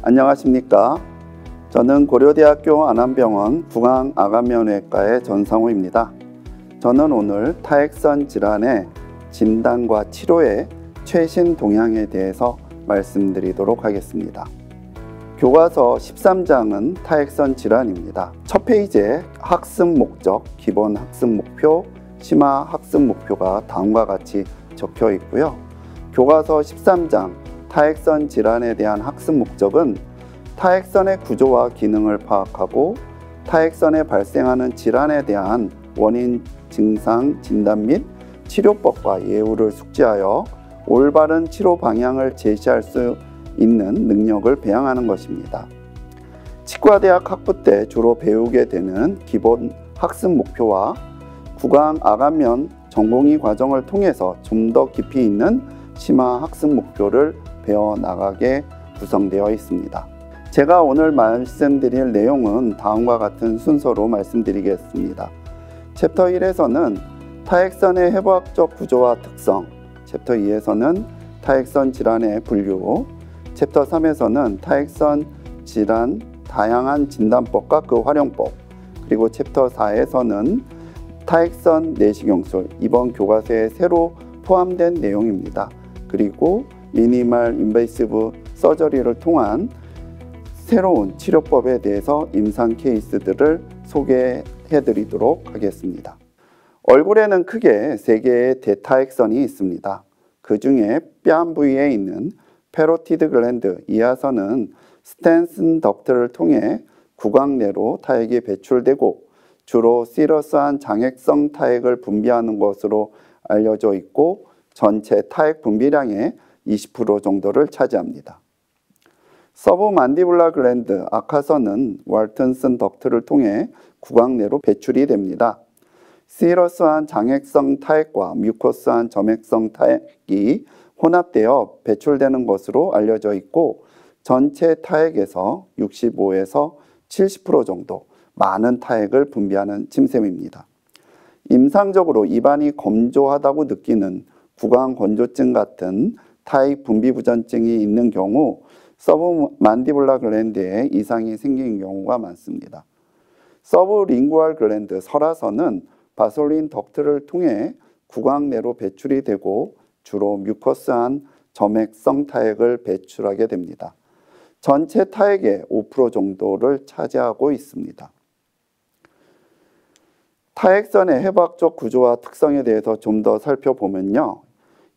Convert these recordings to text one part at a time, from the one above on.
안녕하십니까. 저는 고려대학교 안암병원 구강암암면외과의 전상우입니다. 저는 오늘 타액선 질환의 진단과 치료의 최신 동향에 대해서 말씀드리도록 하겠습니다. 교과서 13장은 타액선 질환입니다. 첫 페이지에 학습 목적, 기본 학습 목표, 심화 학습 목표가 다음과 같이 적혀 있고요. 교과서 13장 타액선 질환에 대한 학습 목적은 타액선의 구조와 기능을 파악하고 타액선에 발생하는 질환에 대한 원인, 증상, 진단 및 치료법과 예후를 숙지하여 올바른 치료 방향을 제시할 수 있는 능력을 배양하는 것입니다. 치과대학 학부 때 주로 배우게 되는 기본 학습 목표와 구강암암면 전공의 과정을 통해서 좀 더 깊이 있는 심화 학습 목표를 배워나가게 구성되어 있습니다. 제가 오늘 말씀드릴 내용은 다음과 같은 순서로 말씀드리겠습니다. 챕터 1에서는 타액선의 해부학적 구조와 특성, 챕터 2에서는 타액선 질환의 분류, 챕터 3에서는 타액선 질환 다양한 진단법과 그 활용법, 그리고 챕터 4에서는 타액선 내시경술, 이번 교과서에 새로 포함된 내용입니다. 그리고 미니멀 인베이시브 서저리를 통한 새로운 치료법에 대해서 임상 케이스들을 소개해 드리도록 하겠습니다. 얼굴에는 크게 3개의 대타액선이 있습니다. 그 중에 뺨 부위에 있는 페로티드 글랜드 이하선은 스텐슨 덕트를 통해 구강 내로 타액이 배출되고 주로 시러스한 장액성 타액을 분비하는 것으로 알려져 있고 전체 타액 분비량의 20% 정도를 차지합니다. 서브만디블라 글랜드 아카선은 왈튼슨 덕트를 통해 구강 내로 배출이 됩니다. 시러스한 장액성 타액과 뮤커스한 점액성 타액이 혼합되어 배출되는 것으로 알려져 있고 전체 타액에서 65에서 70% 정도 많은 타액을 분비하는 침샘입니다. 임상적으로 입안이 건조하다고 느끼는 구강건조증 같은 타액 분비 부전증이 있는 경우 서브만디블라 글랜드에 이상이 생긴 경우가 많습니다. 서브링구얼 글랜드 설하선은 바솔린 덕트를 통해 구강 내로 배출이 되고 주로 뮤커스한 점액성 타액을 배출하게 됩니다. 전체 타액의 5% 정도를 차지하고 있습니다. 타액선의 해부학적 구조와 특성에 대해서 좀 더 살펴보면요.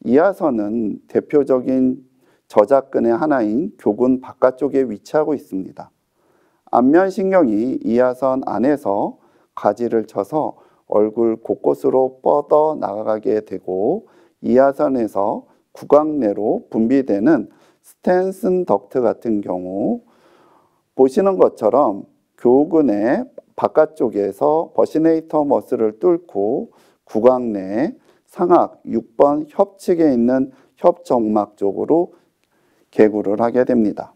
이하선은 대표적인 저작근의 하나인 교근 바깥쪽에 위치하고 있습니다. 안면신경이 이하선 안에서 가지를 쳐서 얼굴 곳곳으로 뻗어 나가게 되고 이하선에서 구강 내로 분비되는 스텐슨 덕트 같은 경우 보시는 것처럼 교근의 바깥쪽에서 버시네이터 머슬을 뚫고 구강 내 상악 6번 협측에 있는 협정막 쪽으로 개구를 하게 됩니다.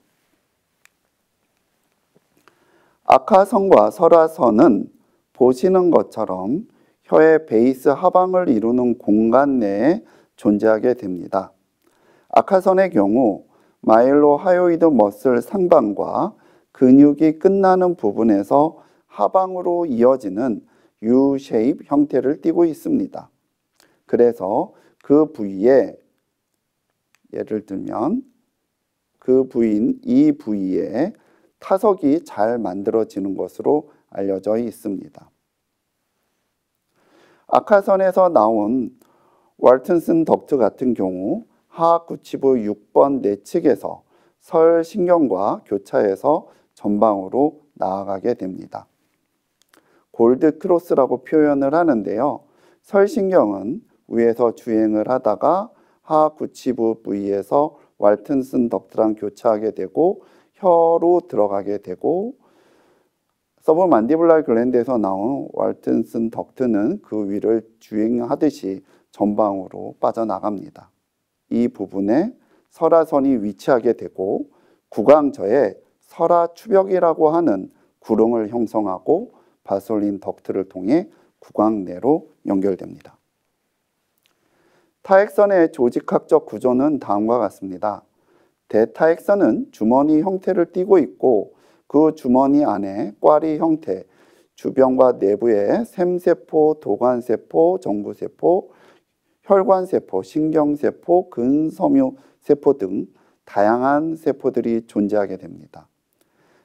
아카선과 설하선은 보시는 것처럼 혀의 베이스 하방을 이루는 공간 내에 존재하게 됩니다. 아카선의 경우 마일로 하요이드 머슬 상방과 근육이 끝나는 부분에서 하방으로 이어지는 U-쉐입 형태를 띠고 있습니다. 그래서 그 부위에 예를 들면 그 부위인 이 부위에 타석이 잘 만들어지는 것으로 알려져 있습니다. 아카선에서 나온 왈튼슨 덕트 같은 경우 하악구치부 6번 내측에서 설신경과 교차해서 전방으로 나아가게 됩니다. 골드 크로스라고 표현을 하는데요. 설신경은 위에서 주행을 하다가 하악구치부 부위에서 왈튼슨 덕트랑 교차하게 되고 혀로 들어가게 되고 서브만디블라 글랜드에서 나온 왈튼슨 덕트는 그 위를 주행하듯이 전방으로 빠져나갑니다. 이 부분에 설하선이 위치하게 되고 구강저에 설하추벽이라고 하는 구릉을 형성하고 바솔린 덕트를 통해 구강 내로 연결됩니다. 타액선의 조직학적 구조는 다음과 같습니다. 대타액선은 주머니 형태를 띠고 있고 그 주머니 안에 꽈리 형태, 주변과 내부에 샘세포, 도관세포, 정부세포, 혈관세포, 신경세포, 근섬유세포 등 다양한 세포들이 존재하게 됩니다.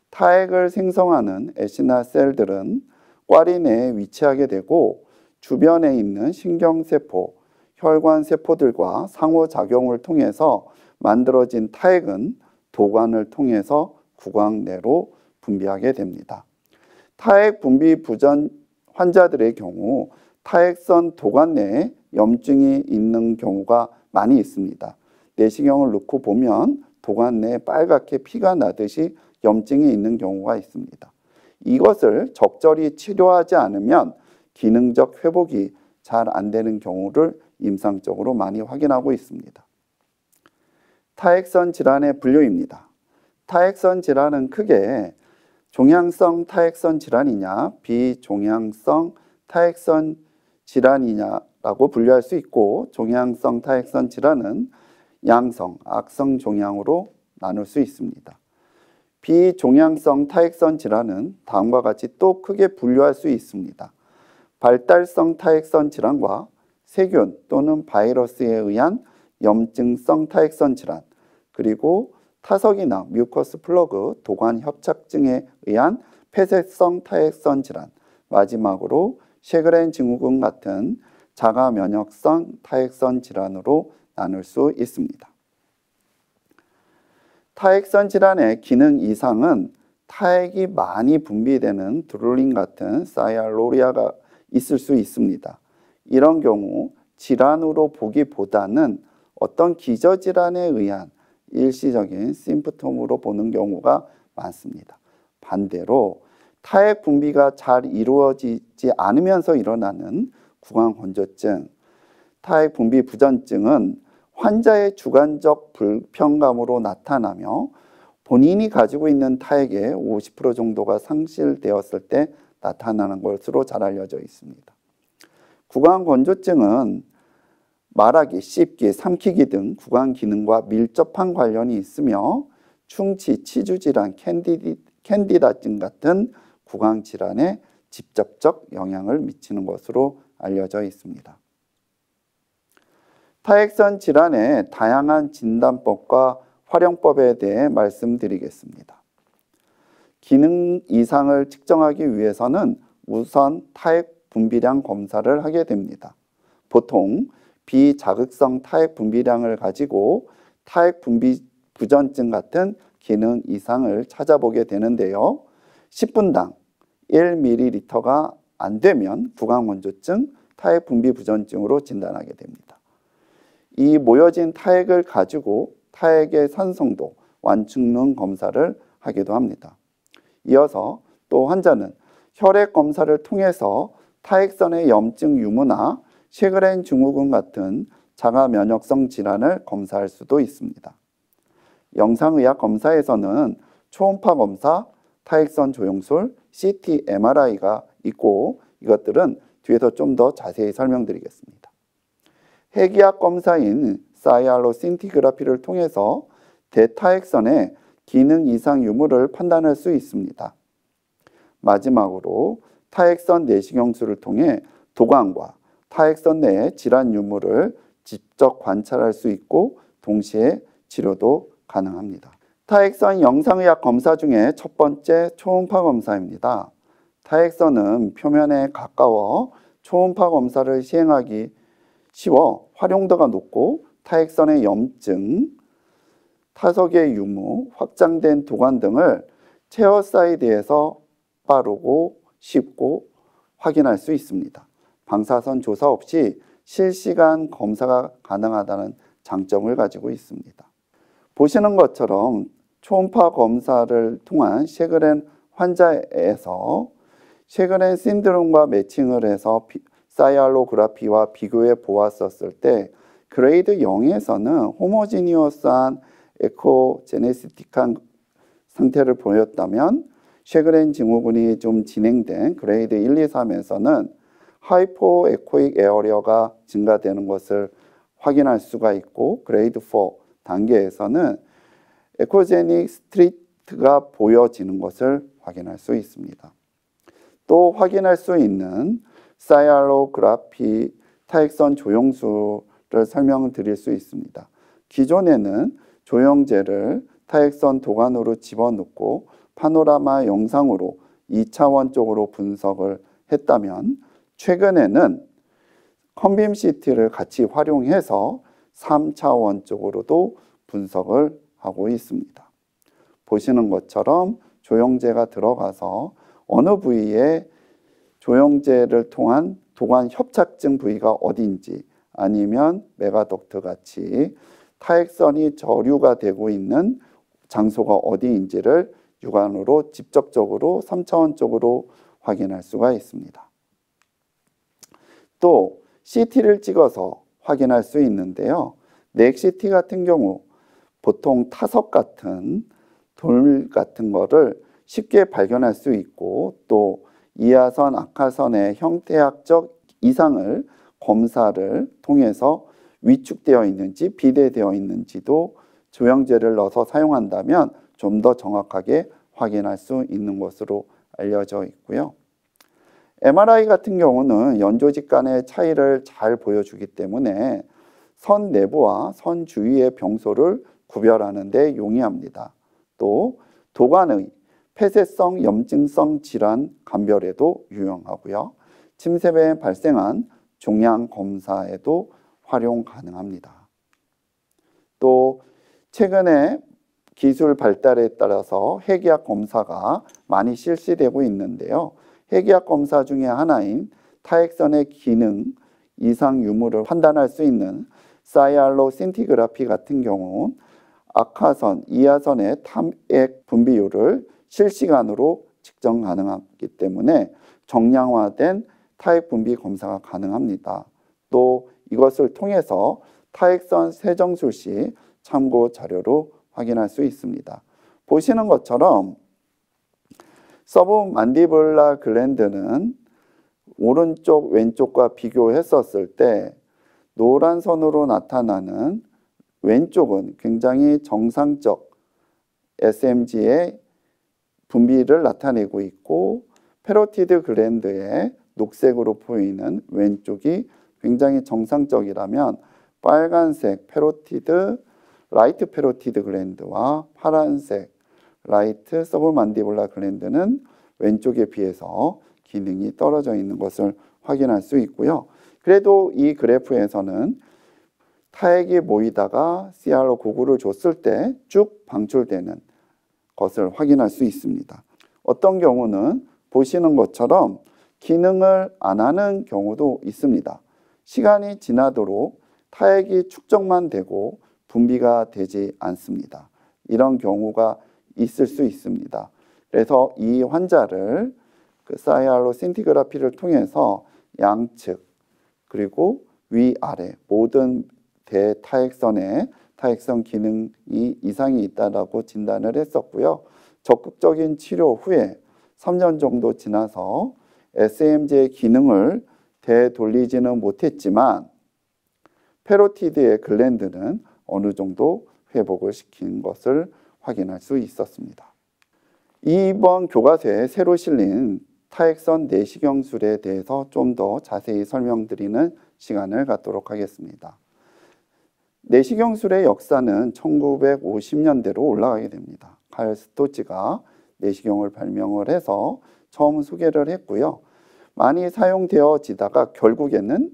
타액을 생성하는 에시나셀들은 꽈리 내에 위치하게 되고 주변에 있는 신경세포, 혈관세포들과 상호작용을 통해서 만들어진 타액은 도관을 통해서 구강 내로 분비하게 됩니다. 타액 분비 부전 환자들의 경우 타액선 도관 내에 염증이 있는 경우가 많이 있습니다. 내시경을 넣고 보면 도관 내에 빨갛게 피가 나듯이 염증이 있는 경우가 있습니다. 이것을 적절히 치료하지 않으면 기능적 회복이 잘 안 되는 경우를 임상적으로 많이 확인하고 있습니다. 타액선 질환의 분류입니다. 타액선 질환은 크게 종양성 타액선 질환이냐 비종양성 타액선 질환이냐라고 분류할 수 있고, 종양성 타액선 질환은 양성, 악성 종양으로 나눌 수 있습니다. 비종양성 타액선 질환은 다음과 같이 또 크게 분류할 수 있습니다. 발달성 타액선 질환과 세균 또는 바이러스에 의한 염증성 타액선 질환, 그리고 타석이나 뮤커스 플러그, 도관 협착증에 의한 폐쇄성 타액선 질환, 마지막으로 셰그렌 증후군 같은 자가 면역성 타액선 질환으로 나눌 수 있습니다. 타액선 질환의 기능 이상은 타액이 많이 분비되는 드룰린 같은 사이알로리아가 있을 수 있습니다. 이런 경우 질환으로 보기보다는 어떤 기저질환에 의한 일시적인 심프톰으로 보는 경우가 많습니다. 반대로 타액 분비가 잘 이루어지지 않으면서 일어나는 구강건조증, 타액 분비 부전증은 환자의 주관적 불편감으로 나타나며 본인이 가지고 있는 타액의 50% 정도가 상실되었을 때 나타나는 것으로 잘 알려져 있습니다. 구강건조증은 말하기, 씹기, 삼키기 등 구강 기능과 밀접한 관련이 있으며 충치, 치주질환, 캔디다증 같은 구강 질환에 직접적 영향을 미치는 것으로 알려져 있습니다. 타액선 질환의 다양한 진단법과 활용법에 대해 말씀드리겠습니다. 기능 이상을 측정하기 위해서는 우선 타액 분비량 검사를 하게 됩니다. 보통 비자극성 타액 분비량을 가지고 타액 분비 부전증 같은 기능 이상을 찾아보게 되는데요. 10분당 1ml가 안 되면 구강건조증, 타액 분비 부전증으로 진단하게 됩니다. 이 모여진 타액을 가지고 타액의 산성도, 완충능 검사를 하기도 합니다. 이어서 또 환자는 혈액 검사를 통해서 타액선의 염증 유무나 셰그렌 증후군 같은 자가 면역성 질환을 검사할 수도 있습니다. 영상의학 검사에서는 초음파 검사, 타액선 조영술, CT, MRI가 있고 이것들은 뒤에서 좀 더 자세히 설명드리겠습니다. 핵의학 검사인 사이알로신티그라피를 통해서 대타액선의 기능 이상 유무를 판단할 수 있습니다. 마지막으로 타액선 내시경술을 통해 도관과 타액선 내의 질환 유무를 직접 관찰할 수 있고 동시에 치료도 가능합니다. 타액선 영상의학 검사 중에 첫 번째 초음파 검사입니다. 타액선은 표면에 가까워 초음파 검사를 시행하기 쉬워 활용도가 높고 타액선의 염증, 타석의 유무, 확장된 도관 등을 체어사이드에서 빠르고 쉽고 확인할 수 있습니다. 방사선 조사 없이 실시간 검사가 가능하다는 장점을 가지고 있습니다. 보시는 것처럼 초음파 검사를 통한 셰그렌 환자에서 셰그렌 신드롬과 매칭을 해서 사이알로그라피와 비교해 보았었을 때 그레이드 0에서는 호모지니어스한 에코제네시틱한 상태를 보였다면 셰그렌 증후군이 좀 진행된 그레이드 1, 2, 3에서는 하이포 에코익 에어리어가 증가되는 것을 확인할 수가 있고 그레이드 4 단계에서는 에코제닉 스트리트가 보여지는 것을 확인할 수 있습니다. 또 확인할 수 있는 사이알로그라피 타액선 조형수를 설명드릴 수 있습니다. 기존에는 조형제를 타액선 도관으로 집어넣고 파노라마 영상으로 2차원적으로 분석을 했다면 최근에는 컴빔 CT를 같이 활용해서 3차원적으로도 분석을 하고 있습니다. 보시는 것처럼 조형제가 들어가서 어느 부위에 조형제를 통한 도관 협착증 부위가 어딘지 아니면 메가덕트 같이 타액선이 저류가 되고 있는 장소가 어디인지를 육안으로 직접적으로 3차원적으로 확인할 수가 있습니다. 또 CT를 찍어서 확인할 수 있는데요. 넥CT 같은 경우 보통 타석 같은 돌 같은 거를 쉽게 발견할 수 있고 또 이하선, 악하선의 형태학적 이상을 검사를 통해서 위축되어 있는지 비대되어 있는지도 조형제를 넣어서 사용한다면 좀 더 정확하게 확인할 수 있는 것으로 알려져 있고요. MRI 같은 경우는 연조직 간의 차이를 잘 보여주기 때문에 선 내부와 선 주위의 병소를 구별하는 데 용이합니다. 또 도관의 폐쇄성 염증성 질환 감별에도 유용하고요. 침샘에 발생한 종양 검사에도 활용 가능합니다. 또 최근에 기술 발달에 따라서 해기학 검사가 많이 실시되고 있는데요. 해기학 검사 중에 하나인 타액선의 기능 이상 유무를 판단할 수 있는 사이알로 신티그라피 같은 경우 악하선, 이하선의 탐액 분비율을 실시간으로 측정 가능하기 때문에 정량화된 타액 분비 검사가 가능합니다. 또 이것을 통해서 타액선 세정술 시 참고 자료로 확인할 수 있습니다. 보시는 것처럼 서브만디블라 글랜드는 오른쪽 왼쪽과 비교했었을 때 노란 선으로 나타나는 왼쪽은 굉장히 정상적 SMG의 분비를 나타내고 있고 페로티드 글랜드의 녹색으로 보이는 왼쪽이 굉장히 정상적이라면 빨간색 페로티드 라이트 페로티드 글랜드와 파란색 라이트 서브만디블라 글랜드는 왼쪽에 비해서 기능이 떨어져 있는 것을 확인할 수 있고요. 그래도 이 그래프에서는 타액이 모이다가 CR로 고구를 줬을 때 쭉 방출되는 것을 확인할 수 있습니다. 어떤 경우는 보시는 것처럼 기능을 안 하는 경우도 있습니다. 시간이 지나도록 타액이 축적만 되고 분비가 되지 않습니다. 이런 경우가 있을 수 있습니다. 그래서 이 환자를 사이알로 신티그라피를 통해서 양측 그리고 위아래 모든 대타액선에 타액선 기능이 이상이 있다라고 진단을 했었고요. 적극적인 치료 후에 3년 정도 지나서 SMG의 기능을 되돌리지는 못했지만 페로티드의 글랜드는 어느 정도 회복을 시킨 것을 확인할 수 있었습니다. 이번 교과서에 새로 실린 타액선 내시경술에 대해서 좀 더 자세히 설명드리는 시간을 갖도록 하겠습니다. 내시경술의 역사는 1950년대로 올라가게 됩니다. 칼 스토치가 내시경을 발명을 해서 처음 소개를 했고요. 많이 사용되어지다가 결국에는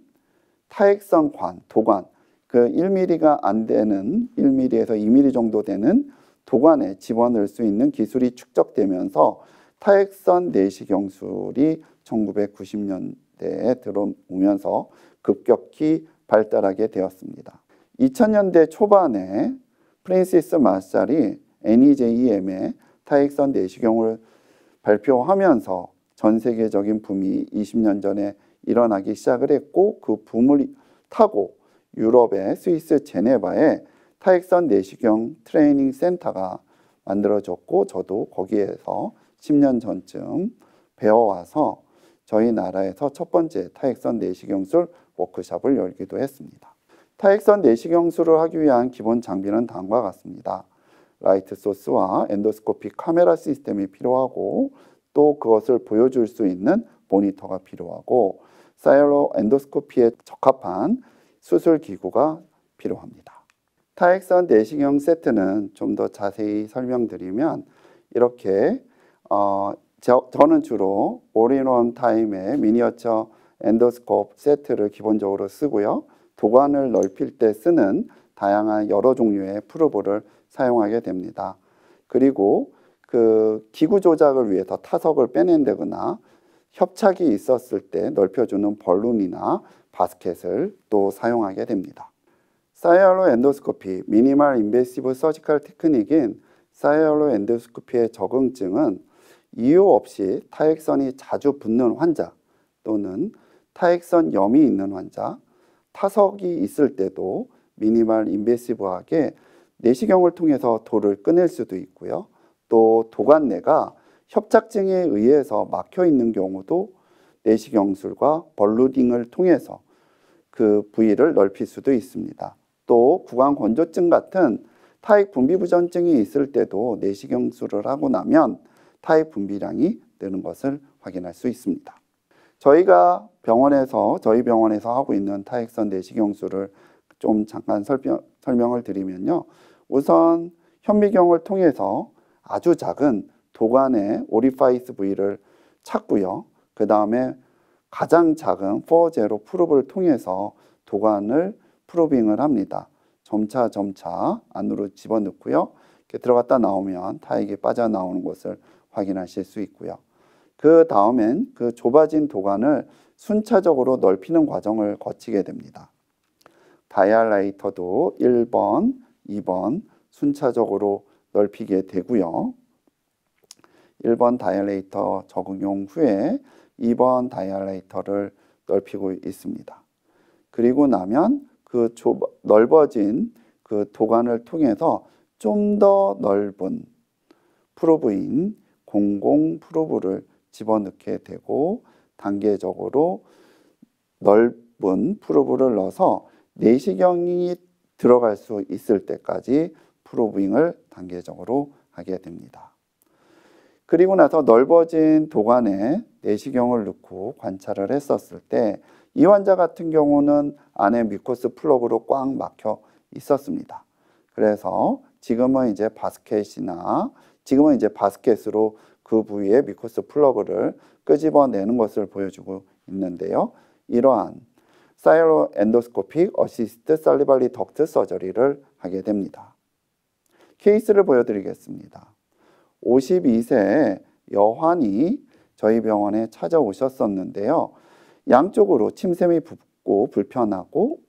타액선 관, 도관, 그 1mm가 안 되는 1mm에서 2mm 정도 되는 도관에 집어넣을 수 있는 기술이 축적되면서 타액선 내시경술이 1990년대에 들어오면서 급격히 발달하게 되었습니다. 2000년대 초반에 프랜시스 마샬이 NEJM의 타액선 내시경을 발표하면서 전 세계적인 붐이 20년 전에 일어나기 시작을 했고 그 붐을 타고 유럽의 스위스 제네바에 타액선 내시경 트레이닝 센터가 만들어졌고 저도 거기에서 10년 전쯤 배워와서 저희 나라에서 첫 번째 타액선 내시경술 워크숍을 열기도 했습니다. 타액선 내시경술을 하기 위한 기본 장비는 다음과 같습니다. 라이트 소스와 엔도스코피 카메라 시스템이 필요하고 또 그것을 보여줄 수 있는 모니터가 필요하고 사이얼로 엔도스코피에 적합한 수술 기구가 필요합니다. 타액선 내시경 세트는 좀 더 자세히 설명드리면 이렇게 저는 주로 올인원 타임의 미니어처 엔도스코프 세트를 기본적으로 쓰고요. 도관을 넓힐 때 쓰는 다양한 여러 종류의 프로브를 사용하게 됩니다. 그리고 그 기구 조작을 위해서 타석을 빼낸다거나 협착이 있었을 때 넓혀주는 벌룬이나 바스켓을 또 사용하게 됩니다. 사이얼로 엔도스코피, 미니멀 인베시브 서지컬 테크닉인 사이얼로 엔도스코피의 적응증은 이유 없이 타액선이 자주 붓는 환자 또는 타액선 염이 있는 환자, 타석이 있을 때도 미니멀 인베시브하게 내시경을 통해서 돌을 꺼낼 수도 있고요. 또 도관내가 협착증에 의해서 막혀 있는 경우도 내시경술과 벌루딩을 통해서 그 부위를 넓힐 수도 있습니다. 또 구강건조증 같은 타액 분비 부전증이 있을 때도 내시경술을 하고 나면 타액 분비량이 느는 것을 확인할 수 있습니다. 저희 병원에서 하고 있는 타액선 내시경술을 좀 잠깐 설명을 드리면요. 우선 현미경을 통해서 아주 작은 도관의 오리파이스 부위를 찾고요. 그 다음에 가장 작은 4제로 프로브를 통해서 도관을 프로빙을 합니다. 점차 안으로 집어넣고요. 이렇게 들어갔다 나오면 타액이 빠져나오는 것을 확인하실 수 있고요. 그 다음엔 그 좁아진 도관을 순차적으로 넓히는 과정을 거치게 됩니다. 다이알라이터도 1번, 2번 순차적으로 넓히게 되고요. 1번 다이알레이터 적용 후에 2번 다이알레이터를 넓히고 있습니다. 그리고 나면 그 넓어진 그 도관을 통해서 좀 더 넓은 프로브인 공공 프로브를 집어넣게 되고 단계적으로 넓은 프로브를 넣어서 내시경이 들어갈 수 있을 때까지 프로브잉을 단계적으로 하게 됩니다. 그리고 나서 넓어진 도관에 내시경을 넣고 관찰을 했었을 때 이 환자 같은 경우는 안에 뮤코스 플러그로 꽉 막혀 있었습니다. 그래서 지금은 이제 바스켓으로 그 부위의 뮤코스 플러그를 끄집어내는 것을 보여주고 있는데요. 이러한 사이얼로 엔도스코픽 어시스트 살리발리 덕트 서저리를 하게 됩니다. 케이스를 보여드리겠습니다. 52세 여환이 저희 병원에 찾아오셨었는데요. 양쪽으로 침샘이 붓고 불편하고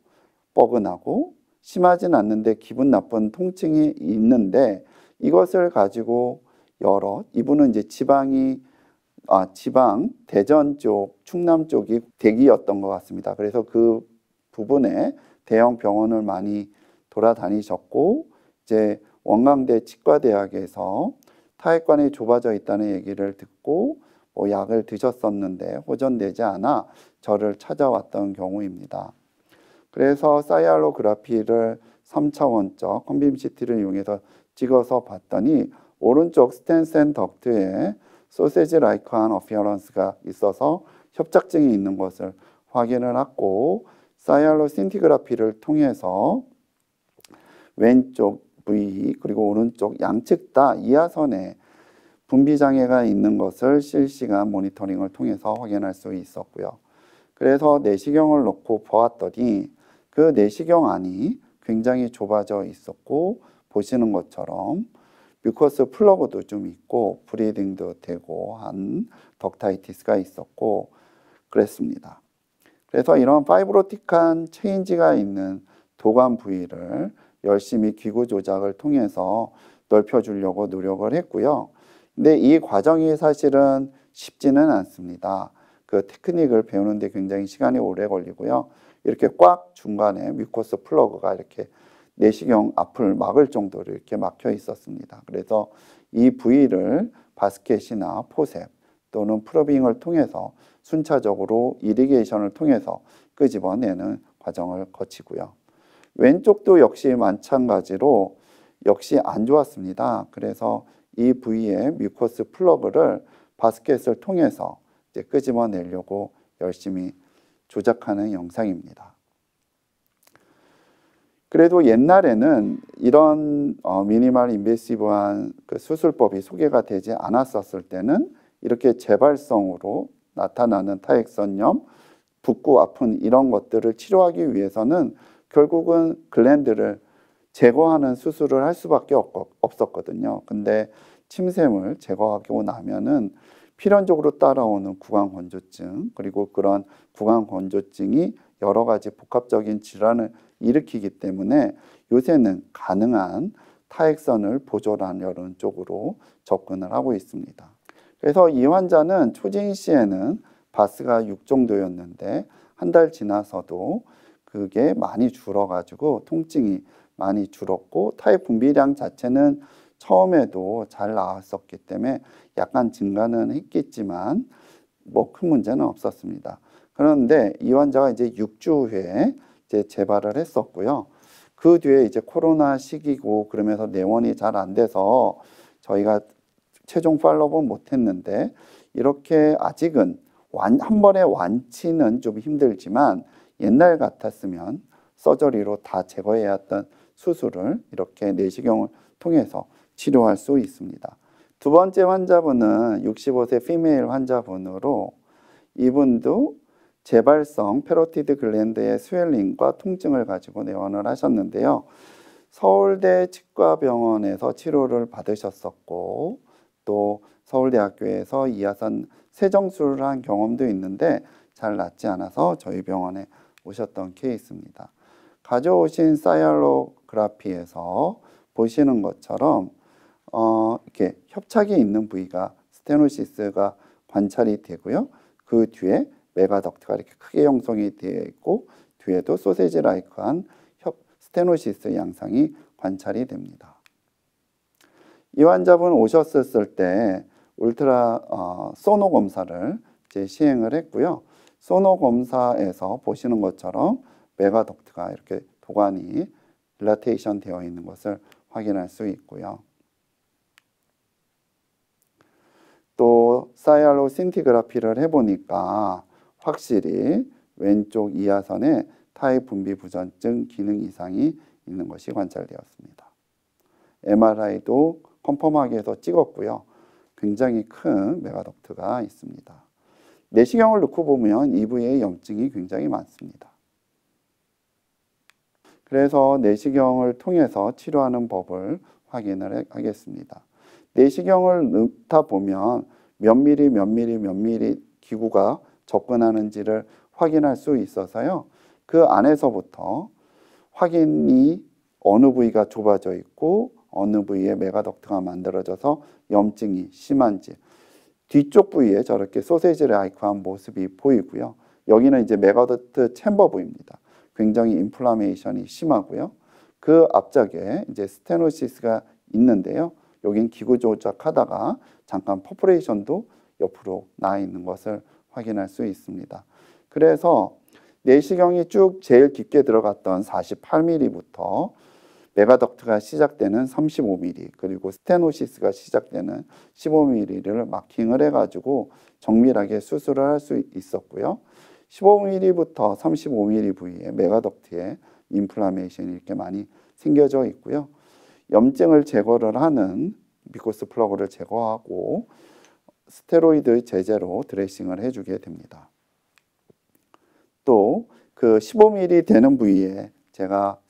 뻐근하고 심하진 않는데 기분 나쁜 통증이 있는데 이것을 가지고 이분은 이제 지방 대전 쪽, 충남 쪽이 대기였던 것 같습니다. 그래서 그 부분에 대형 병원을 많이 돌아다니셨고 이제 원광대 치과대학에서 타액관이 좁아져 있다는 얘기를 듣고 약을 드셨었는데 호전되지 않아 저를 찾아왔던 경우입니다. 그래서 사이알로그라피를 3차원적 컴빔 CT를 이용해서 찍어서 봤더니 오른쪽 스텐센 덕트에 소세지 라이크한 어피어런스가 있어서 협착증이 있는 것을 확인을 했고 사이알로 신티그라피를 통해서 왼쪽 부위 그리고 오른쪽 양측 다 이하선에 분비장애가 있는 것을 실시간 모니터링을 통해서 확인할 수 있었고요. 그래서 내시경을 넣고 보았더니 그 내시경 안이 굉장히 좁아져 있었고 보시는 것처럼 뮤커스 플러그도 좀 있고 브리딩도 되고 한 덕타이티스가 있었고 그랬습니다. 그래서 이런 파이브로틱한 체인지가 있는 도관 부위를 열심히 기구 조작을 통해서 넓혀주려고 노력을 했고요. 근데 이 과정이 사실은 쉽지는 않습니다. 그 테크닉을 배우는데 굉장히 시간이 오래 걸리고요. 이렇게 꽉 중간에 뮤코스 플러그가 이렇게 내시경 앞을 막을 정도로 이렇게 막혀 있었습니다. 그래서 이 부위를 바스켓이나 포셉 또는 프로빙을 통해서 순차적으로 이리게이션을 통해서 끄집어내는 과정을 거치고요. 왼쪽도 역시 마찬가지로 역시 안 좋았습니다. 그래서 이 부위의 뮤커스 플러그를 바스켓을 통해서 이제 끄집어내려고 열심히 조작하는 영상입니다. 그래도 옛날에는 이런 미니멀 인베시브한 그 수술법이 소개가 되지 않았었을 때는 이렇게 재발성으로 나타나는 타액선염, 붓고 아픈 이런 것들을 치료하기 위해서는 결국은 글랜드를 제거하는 수술을 할 수밖에 없었거든요. 근데 침샘을 제거하고 나면은 필연적으로 따라오는 구강건조증, 그리고 그런 구강건조증이 여러 가지 복합적인 질환을 일으키기 때문에 요새는 가능한 타액선을 보존하려는 쪽으로 접근을 하고 있습니다. 그래서 이 환자는 초진 시에는 바스가 6 정도였는데 한 달 지나서도 그게 많이 줄어가지고 통증이 많이 줄었고 타액 분비량 자체는 처음에도 잘 나왔었기 때문에 약간 증가는 했겠지만 뭐 큰 문제는 없었습니다. 그런데 이 환자가 이제 6주 후에 이제 재발을 했었고요. 그 뒤에 이제 코로나 시기고 그러면서 내원이 잘 안 돼서 저희가 최종 팔로우는 못했는데 이렇게 아직은 한 번에 완치는 좀 힘들지만 옛날 같았으면 서저리로 다 제거해야 했던 수술을 이렇게 내시경을 통해서 치료할 수 있습니다. 두 번째 환자분은 65세 피메일 환자분으로 이분도 재발성 패로티드 글랜드의 스웰링과 통증을 가지고 내원을 하셨는데요. 서울대 치과병원에서 치료를 받으셨었고 또 서울대학교에서 이하선 세정술을 한 경험도 있는데 잘 낫지 않아서 저희 병원에 오셨던 케이스입니다. 가져오신 사이알로그라피에서 보시는 것처럼 이렇게 협착이 있는 부위가 스테노시스가 관찰이 되고요. 그 뒤에 메가덕트가 이렇게 크게 형성이 되어 있고 뒤에도 소세지 라이크한 스테노시스 양상이 관찰이 됩니다. 이 환자분 오셨을 때 울트라 소노 검사를 이제 시행을 했고요. 소노 검사에서 보시는 것처럼 메가덕트가 이렇게 도관이 딜라테이션 되어 있는 것을 확인할 수 있고요. 또 사이알로 신티그라피를 해보니까 확실히 왼쪽 이하선에 타액 분비 부전증 기능 이상이 있는 것이 관찰되었습니다. MRI도 컴펌하게 해서 찍었고요. 굉장히 큰 메가덕트가 있습니다. 내시경을 넣고 보면 이 부위에 염증이 굉장히 많습니다. 그래서 내시경을 통해서 치료하는 법을 확인을 하겠습니다. 내시경을 넣다 보면 몇 미리 기구가 접근하는지를 확인할 수 있어서요. 그 안에서부터 확인이 어느 부위가 좁아져 있고 어느 부위에 메가덕트가 만들어져서 염증이 심한지 뒤쪽 부위에 저렇게 소세지 라이크한 모습이 보이고요. 여기는 이제 메가덕트 챔버 부위입니다. 굉장히 인플라메이션이 심하고요. 그 앞쪽에 이제 스테노시스가 있는데요. 여긴 기구 조작하다가 잠깐 퍼포레이션도 옆으로 나 있는 것을 확인할 수 있습니다. 그래서 내시경이 쭉 제일 깊게 들어갔던 48mm부터 메가덕트가 시작되는 35mm 그리고 스테노시스가 시작되는 15mm를 마킹을 해가지고 정밀하게 수술을 할 수 있었고요. 15mm부터 35mm 부위에 메가덕트에 인플라메이션이 이렇게 많이 생겨져 있고요. 염증을 제거를 하는 미코스 플러그를 제거하고 스테로이드 제제로 드레싱을 해주게 됩니다. 또 그 15mm 되는 부위에 제가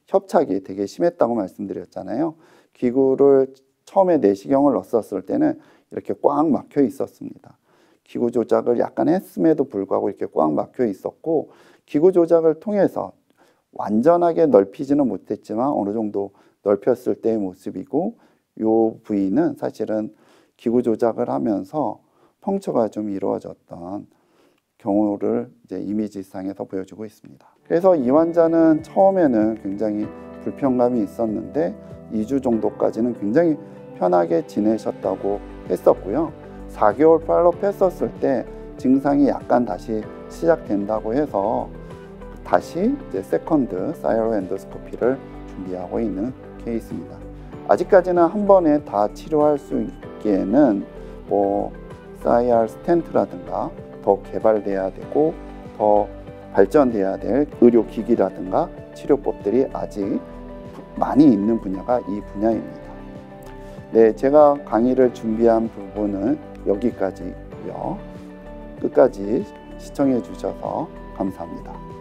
협착이 되게 심했다고 말씀드렸잖아요. 기구를 처음에 내시경을 넣었을 때는 이렇게 꽉 막혀 있었습니다. 기구 조작을 약간 했음에도 불구하고 이렇게 꽉 막혀 있었고 기구 조작을 통해서 완전하게 넓히지는 못했지만 어느 정도 넓혔을 때의 모습이고 이 부위는 사실은 기구 조작을 하면서 펑처가 좀 이루어졌던 경우를 이제 이미지상에서 보여주고 있습니다. 그래서 이 환자는 처음에는 굉장히 불편감이 있었는데 2주 정도까지는 굉장히 편하게 지내셨다고 했었고요. 4개월 팔로업 했었을 때 증상이 약간 다시 시작된다고 해서 다시 이제 세컨드 사이로 엔도스코피를 준비하고 있는 케이스입니다. 아직까지는 한 번에 다 치료할 수 있기에는 CIR 스텐트라든가 더 개발돼야 되고 더 발전돼야 될 의료기기라든가 치료법들이 아직 많이 있는 분야가 이 분야입니다. 네, 제가 강의를 준비한 부분은 여기까지고요. 끝까지 시청해 주셔서 감사합니다.